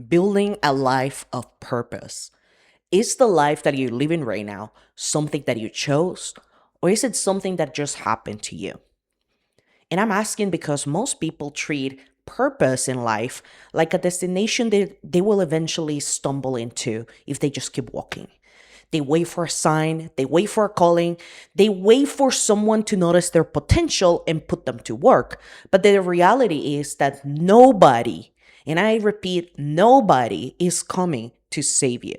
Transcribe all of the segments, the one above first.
building a life of purpose. Is the life that you're living right now something that you chose, or is it something that just happened to you? And I'm asking because most people treat purpose in life like a destination that they will eventually stumble into if they just keep walking. They wait for a sign, they wait for a calling, they wait for someone to notice their potential and put them to work. But the reality is that nobody, and I repeat, nobody is coming to save you.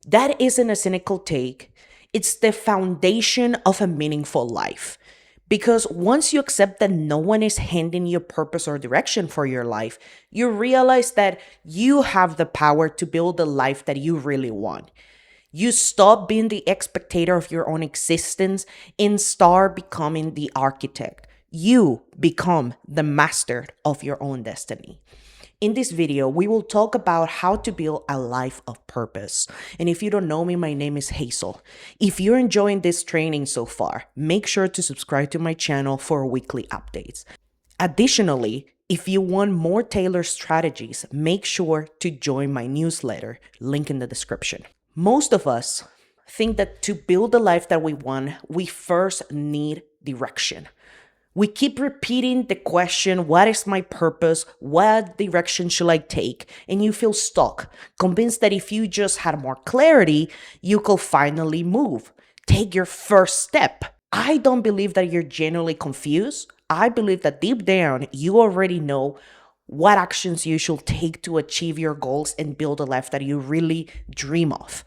That isn't a cynical take, it's the foundation of a meaningful life. Because once you accept that no one is handing you purpose or direction for your life, you realize that you have the power to build the life that you really want. You stop being the spectator of your own existence and start becoming the architect. You become the master of your own destiny. In this video, we will talk about how to build a life of purpose. And if you don't know me, my name is Hazel. If you're enjoying this training so far, make sure to subscribe to my channel for weekly updates. Additionally, if you want more tailored strategies, make sure to join my newsletter, link in the description. Most of us think that to build the life that we want, we first need direction. We keep repeating the question, what is my purpose? What direction should I take? And you feel stuck, convinced that if you just had more clarity, you could finally move. Take your first step. I don't believe that you're genuinely confused. I believe that deep down, you already know what actions you should take to achieve your goals and build a life that you really dream of.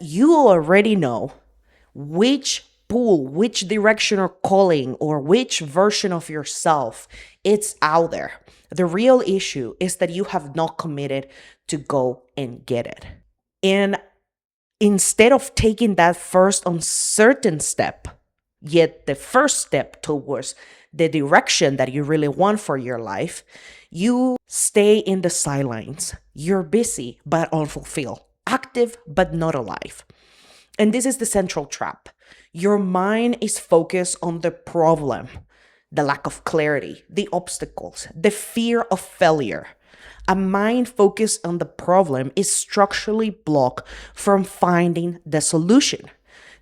You already know which direction or calling or which version of yourself it's out there. The real issue is that you have not committed to go and get it. And instead of taking that first uncertain step, yet the first step towards the direction that you really want for your life, you stay in the sidelines. You're busy but unfulfilled, active but not alive. And this is the central trap. Your mind is focused on the problem, the lack of clarity, the obstacles, the fear of failure. A mind focused on the problem is structurally blocked from finding the solution.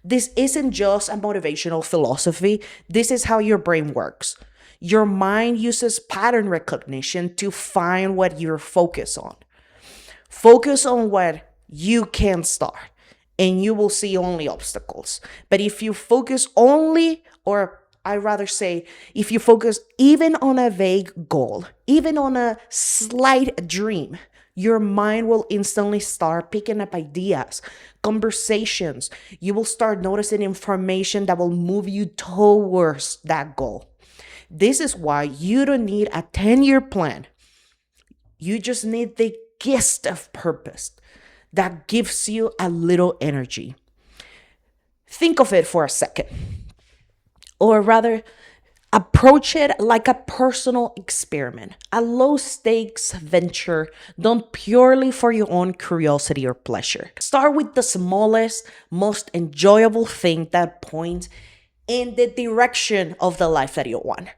This isn't just a motivational philosophy. This is how your brain works. Your mind uses pattern recognition to find what you're focused on. Focus on what you can start, and you will see only obstacles. But if you focus only, or I rather say, if you focus even on a vague goal, even on a slight dream, your mind will instantly start picking up ideas, conversations. You will start noticing information that will move you towards that goal. This is why you don't need a 10-year plan. You just need the gift of purpose that gives you a little energy. Think of it for a second. Or rather, approach it like a personal experiment, a low-stakes venture done purely for your own curiosity or pleasure. Start with the smallest, most enjoyable thing that points in the direction of the life that you want.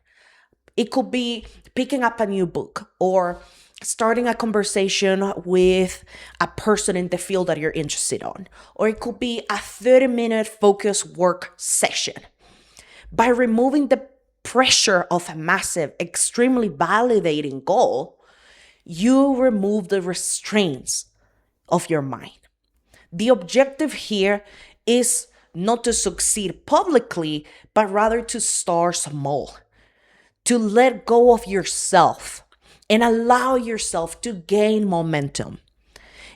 It could be picking up a new book or starting a conversation with a person in the field that you're interested in. Or it could be a 30-minute focused work session. By removing the pressure of a massive, extremely validating goal, you remove the restraints of your mind. The objective here is not to succeed publicly, but rather to start small, to let go of yourself and allow yourself to gain momentum.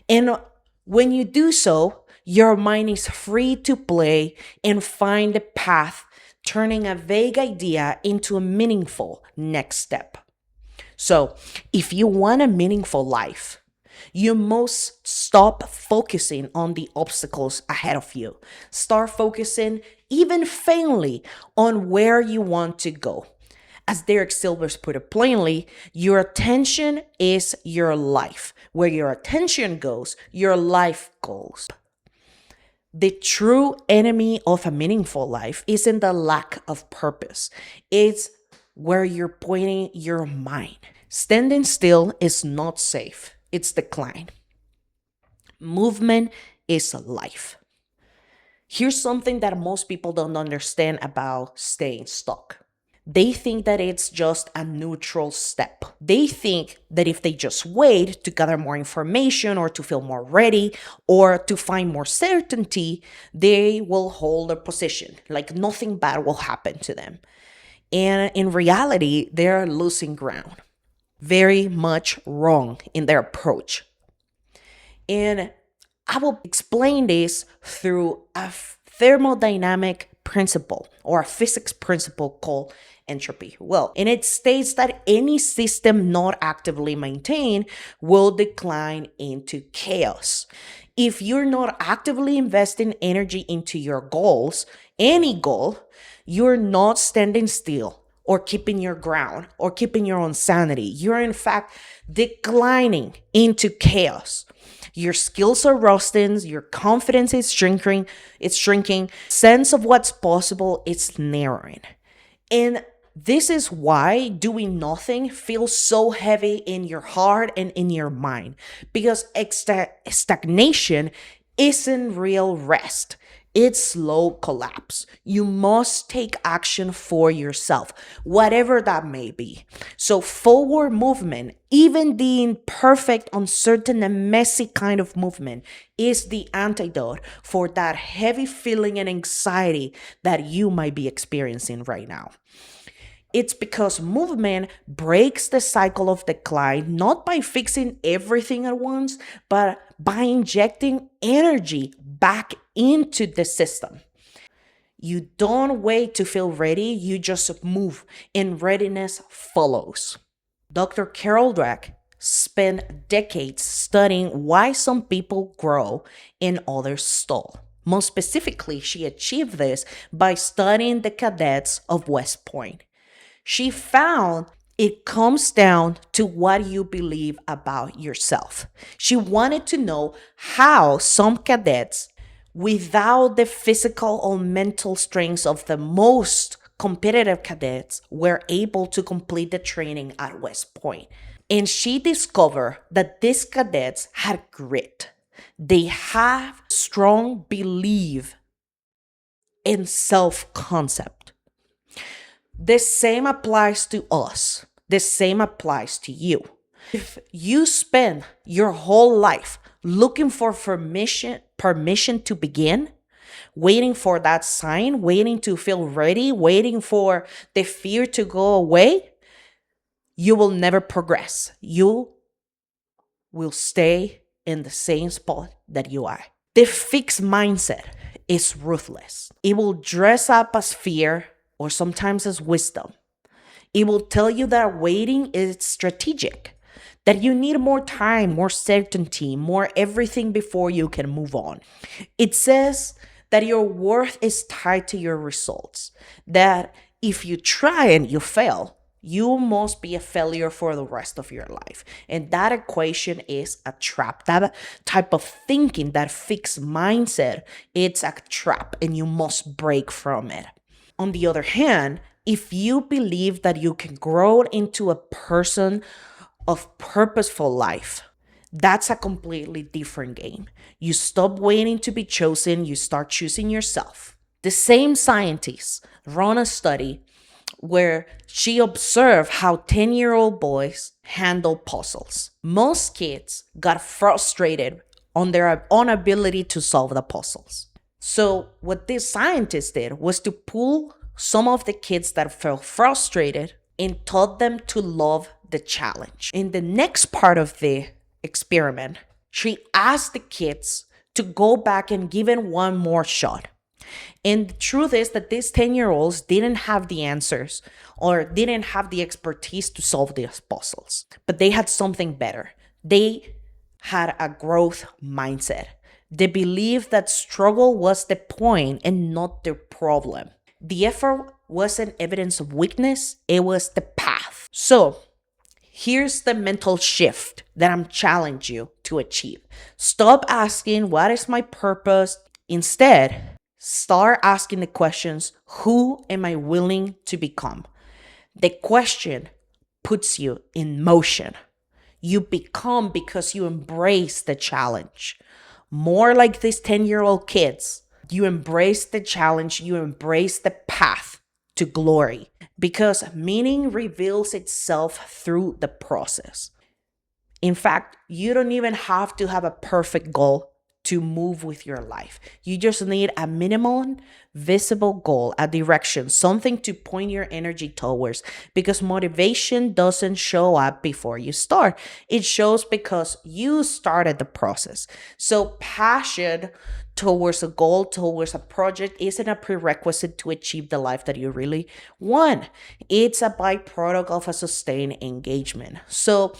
And when you do so, your mind is free to play and find a path, turning a vague idea into a meaningful next step. So, if you want a meaningful life, you must stop focusing on the obstacles ahead of you. Start focusing, even faintly, on where you want to go. As Derek Silvers put it plainly, your attention is your life. Where your attention goes, your life goes. The true enemy of a meaningful life isn't the lack of purpose. It's where you're pointing your mind. Standing still is not safe. it's decline. Movement is life. Here's something that most people don't understand about staying stuck. They think that it's just a neutral step. They think that if they just wait to gather more information or to feel more ready or to find more certainty, they will hold a position. Like nothing bad will happen to them. And in reality, they're losing ground. Very much wrong in their approach. And I will explain this through a thermodynamic principle or a physics principle called entropy. Well, and it states that any system not actively maintained will decline into chaos. If you're not actively investing energy into your goals, any goal, you're not standing still or keeping your ground or keeping your own sanity. You're in fact declining into chaos. Your skills are rusting, your confidence is shrinking, sense of what's possible is narrowing. And this is why doing nothing feels so heavy in your heart and in your mind, because stagnation isn't real rest. It's slow collapse. You must take action for yourself, whatever that may be. So forward movement, even the imperfect, uncertain, and messy kind of movement, is the antidote for that heavy feeling and anxiety that you might be experiencing right now. It's because movement breaks the cycle of decline, not by fixing everything at once, but by injecting energy back into the system. You don't wait to feel ready, you just move, and readiness follows. Dr. Carol Dweck spent decades studying why some people grow and others stall. Most specifically, she achieved this by studying the cadets of West Point. She found it comes down to what you believe about yourself. She wanted to know how some cadets, without the physical or mental strengths of the most competitive cadets, were able to complete the training at West Point. And she discovered that these cadets had grit. They have strong belief in self-concept. The same applies to us. The same applies to you. If you spend your whole life looking for permission to begin, waiting for that sign, waiting to feel ready, waiting for the fear to go away, you will never progress. You will stay in the same spot that you are. The fixed mindset is ruthless. It will dress up as fear or sometimes as wisdom. It will tell you that waiting is strategic, that you need more time, more certainty, more everything before you can move on. It says that your worth is tied to your results, that if you try and you fail, you must be a failure for the rest of your life. And that equation is a trap. That type of thinking, that fixed mindset, it's a trap and you must break from it. On the other hand, if you believe that you can grow into a person of purposeful life, that's a completely different game. You stop waiting to be chosen, you start choosing yourself. The same scientists run a study where she observed how 10-year-old boys handle puzzles. Most kids got frustrated on their inability to solve the puzzles. So what this scientist did was to pull some of the kids that felt frustrated and taught them to love the challenge. In the next part of the experiment, she asked the kids to go back and give it one more shot. And the truth is that these 10-year-olds didn't have the answers or didn't have the expertise to solve these puzzles, but they had something better. They had a growth mindset. They believed that struggle was the point and not the problem. The effort wasn't evidence of weakness, it was the path. So, here's the mental shift that I'm challenging you to achieve. Stop asking, what is my purpose? Instead, start asking the questions, who am I willing to become? The question puts you in motion. You become because you embrace the challenge. More like these 10-year-old kids. You embrace the challenge, you embrace the path to glory because meaning reveals itself through the process. In fact, you don't even have to have a perfect goal to move with your life. You just need a minimum visible goal, a direction, something to point your energy towards because motivation doesn't show up before you start. It shows because you started the process. So, passion towards a goal, towards a project, isn't a prerequisite to achieve the life that you really want. It's a byproduct of a sustained engagement. So,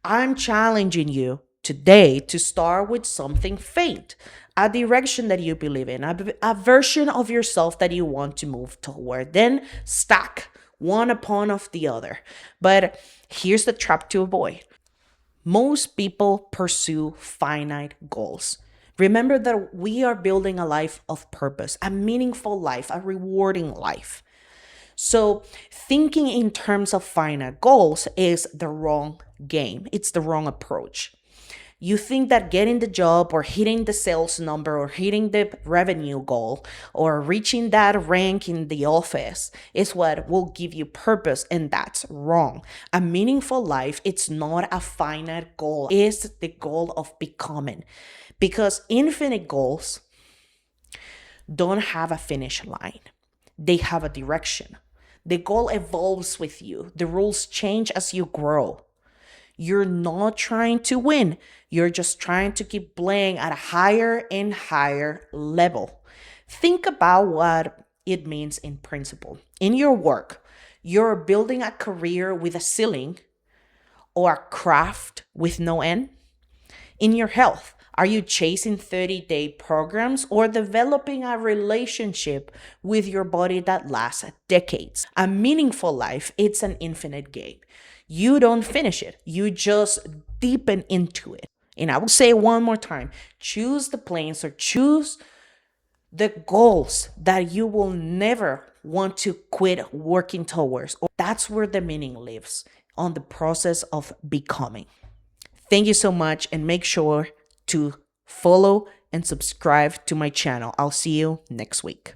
I'm challenging you today to start with something faint, a direction that you believe in, a version of yourself that you want to move toward. Then stack one upon of the other. But here's the trap to avoid. Most people pursue finite goals. Remember that we are building a life of purpose, a meaningful life, a rewarding life. So, thinking in terms of finite goals is the wrong game. It's the wrong approach. You think that getting the job or hitting the sales number or hitting the revenue goal or reaching that rank in the office is what will give you purpose, and that's wrong. A meaningful life, it's not a finite goal. It's the goal of becoming. Because infinite goals don't have a finish line. They have a direction. The goal evolves with you. The rules change as you grow. You're not trying to win. You're just trying to keep playing at a higher and higher level. Think about what it means in principle. In your work, you're building a career with a ceiling or a craft with no end. In your health, are you chasing 30-day programs or developing a relationship with your body that lasts decades? A meaningful life, it's an infinite game. You don't finish it, you just deepen into it. And I will say one more time, choose the planes or choose the goals that you will never want to quit working towards. That's where the meaning lives, on the process of becoming. Thank you so much, and make sure to follow and subscribe to my channel. I'll see you next week.